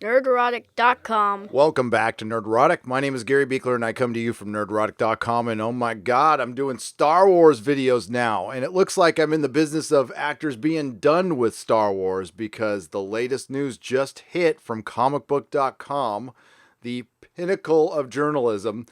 Nerderotic.com. Welcome back to Nerderotic. My name is Gary Beekler and I come to you from Nerderotic.com. And oh my god, I'm doing Star Wars videos now. And it looks like I'm in the business of actors being done with Star Wars because the latest news just hit from comicbook.com, the pinnacle of journalism.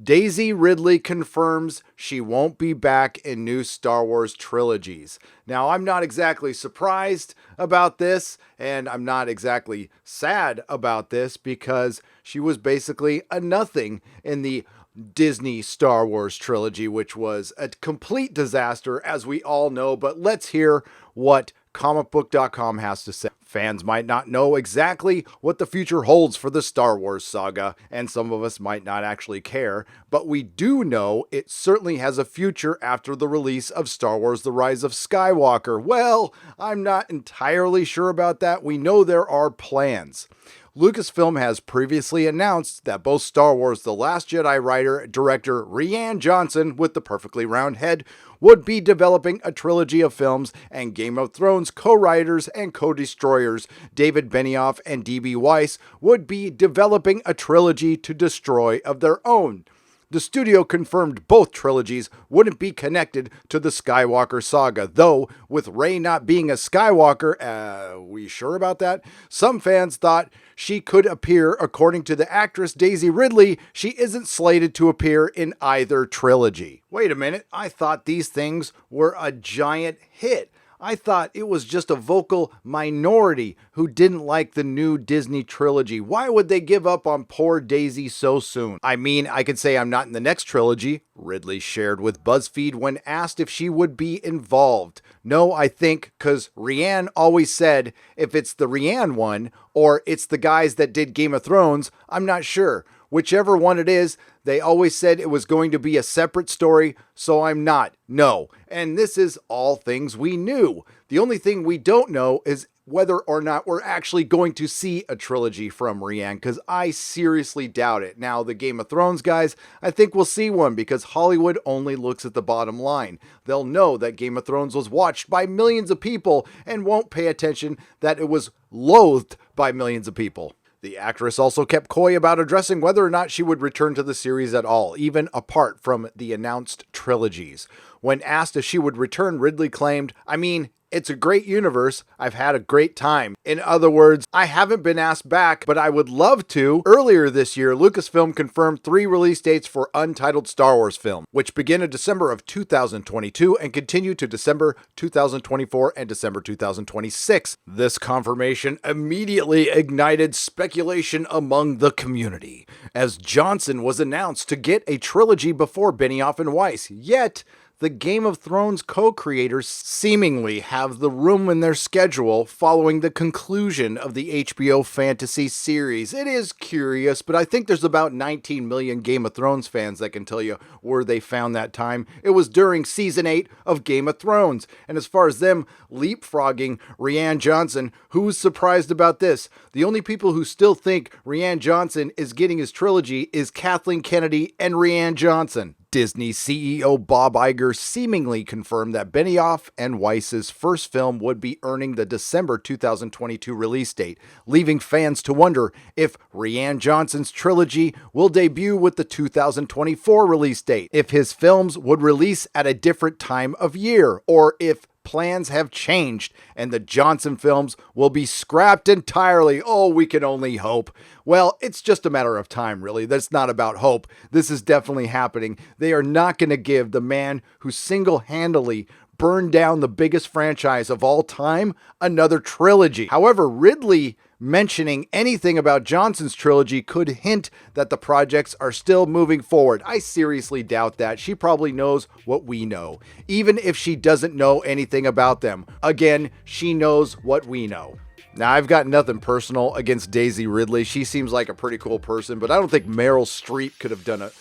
Daisy Ridley confirms she won't be back in new Star Wars trilogies. Now, I'm not exactly surprised about this, and I'm not exactly sad about this because she was basically a nothing in the Disney Star Wars trilogy, which was a complete disaster, as we all know. But let's hear what comicbook.com has to say. Fans might not know exactly what the future holds for the Star Wars saga, and some of us might not actually care, but we do know it certainly has a future after the release of Star Wars The Rise of Skywalker. Well, I'm not entirely sure about that. We know there are plans. Lucasfilm has previously announced that both Star Wars The Last Jedi writer-director Rian Johnson, with the perfectly round head, would be developing a trilogy of films, and Game of Thrones co-writers and co-destroyers David Benioff and D.B. Weiss would be developing a trilogy to destroy of their own. The studio confirmed both trilogies wouldn't be connected to the Skywalker saga, though with Rey not being a Skywalker, we sure about that? Some fans thought she could appear. According to the actress Daisy Ridley, she isn't slated to appear in either trilogy. Wait a minute, I thought these things were a giant hit. I thought it was just a vocal minority who didn't like the new Disney trilogy. Why would they give up on poor Daisy so soon? I mean, I could say I'm not in the next trilogy, Ridley shared with BuzzFeed when asked if she would be involved. No, I think, because Rian always said if it's the Rian one or it's the guys that did Game of Thrones, I'm not sure. Whichever one it is, they always said it was going to be a separate story, so I'm not. No. And this is all things we knew. The only thing we don't know is whether or not we're actually going to see a trilogy from Rian, because I seriously doubt it. Now, the Game of Thrones guys, I think we'll see one because Hollywood only looks at the bottom line. They'll know that Game of Thrones was watched by millions of people and won't pay attention that it was loathed by millions of people. The actress also kept coy about addressing whether or not she would return to the series at all, even apart from the announced trilogies. When asked if she would return, Ridley claimed, "I mean, it's a great universe. I've had a great time." In other words, I haven't been asked back, but I would love to. Earlier this year, Lucasfilm confirmed 3 release dates for untitled Star Wars film, which begin in December of 2022 and continue to December 2024 and December 2026. This confirmation immediately ignited speculation among the community, as Johnson was announced to get a trilogy before Benioff and Weiss. Yet, the Game of Thrones co-creators seemingly have the room in their schedule following the conclusion of the HBO fantasy series. It is curious, but I think there's about 19 million Game of Thrones fans that can tell you where they found that time. It was during season 8 of Game of Thrones. And as far as them leapfrogging Rian Johnson, who's surprised about this? The only people who still think Rian Johnson is getting his trilogy is Kathleen Kennedy and Rian Johnson. Disney CEO Bob Iger seemingly confirmed that Benioff and Weiss's first film would be earning the December 2022 release date, leaving fans to wonder if Rian Johnson's trilogy will debut with the 2024 release date, if his films would release at a different time of year, or if plans have changed and the Johnson films will be scrapped entirely. Oh, we can only hope. Well, it's just a matter of time, really. That's not about hope. This is definitely happening. They are not going to give the man who single-handedly burned down the biggest franchise of all time another trilogy. However, Ridley mentioning anything about Johnson's trilogy could hint that the projects are still moving forward. I seriously doubt that. She probably knows what we know, even if she doesn't know anything about them. Again, she knows what we know. Now, I've got nothing personal against Daisy Ridley. She seems like a pretty cool person, but I don't think Meryl Streep could have done it.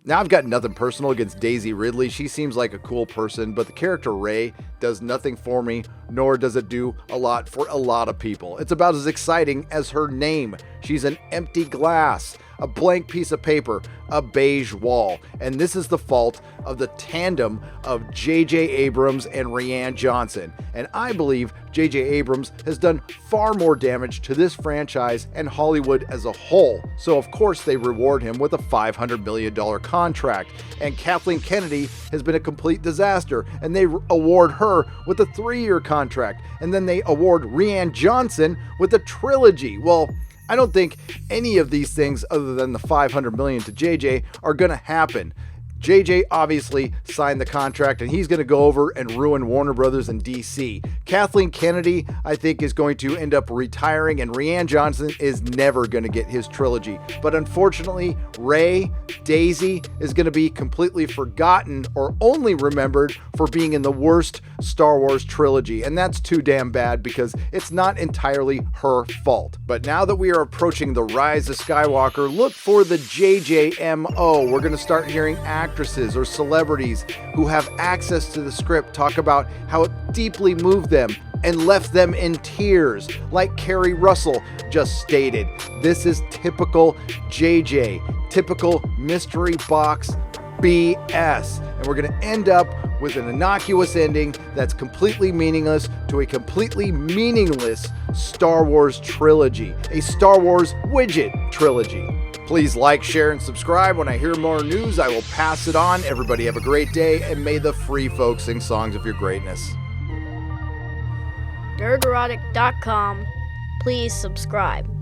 Now, I've got nothing personal against Daisy Ridley. She seems like a cool person, but the character Rey does nothing for me, nor does it do a lot for a lot of people. It's about as exciting as her name. She's an empty glass, a blank piece of paper, a beige wall. And this is the fault of the tandem of J.J. Abrams and Rian Johnson. And I believe J.J. Abrams has done far more damage to this franchise and Hollywood as a whole. So of course they reward him with a $500 million contract. And Kathleen Kennedy has been a complete disaster, and they award her with a 3-year contract. And then they award Rian Johnson with a trilogy. Well, I don't think any of these things other than the $500 million to JJ are going to happen. JJ obviously signed the contract, and he's going to go over and ruin Warner Brothers and DC. Kathleen Kennedy, I think, is going to end up retiring, and Rian Johnson is never going to get his trilogy. But unfortunately, Daisy is going to be completely forgotten or only remembered for being in the worst Star Wars trilogy. And that's too damn bad because it's not entirely her fault. But now that we are approaching the Rise of Skywalker, look for the JJMO. We're going to start hearing actresses or celebrities who have access to the script talk about how it deeply moved them and left them in tears, like Carrie Russell just stated. This is typical JJ, typical mystery box BS. And we're going to end up with an innocuous ending that's completely meaningless to a completely meaningless Star Wars trilogy, a Star Wars widget trilogy. Please like, share, and subscribe. When I hear more news, I will pass it on. Everybody have a great day, and may the free folk sing songs of your greatness. Nerderotic.com. Please subscribe.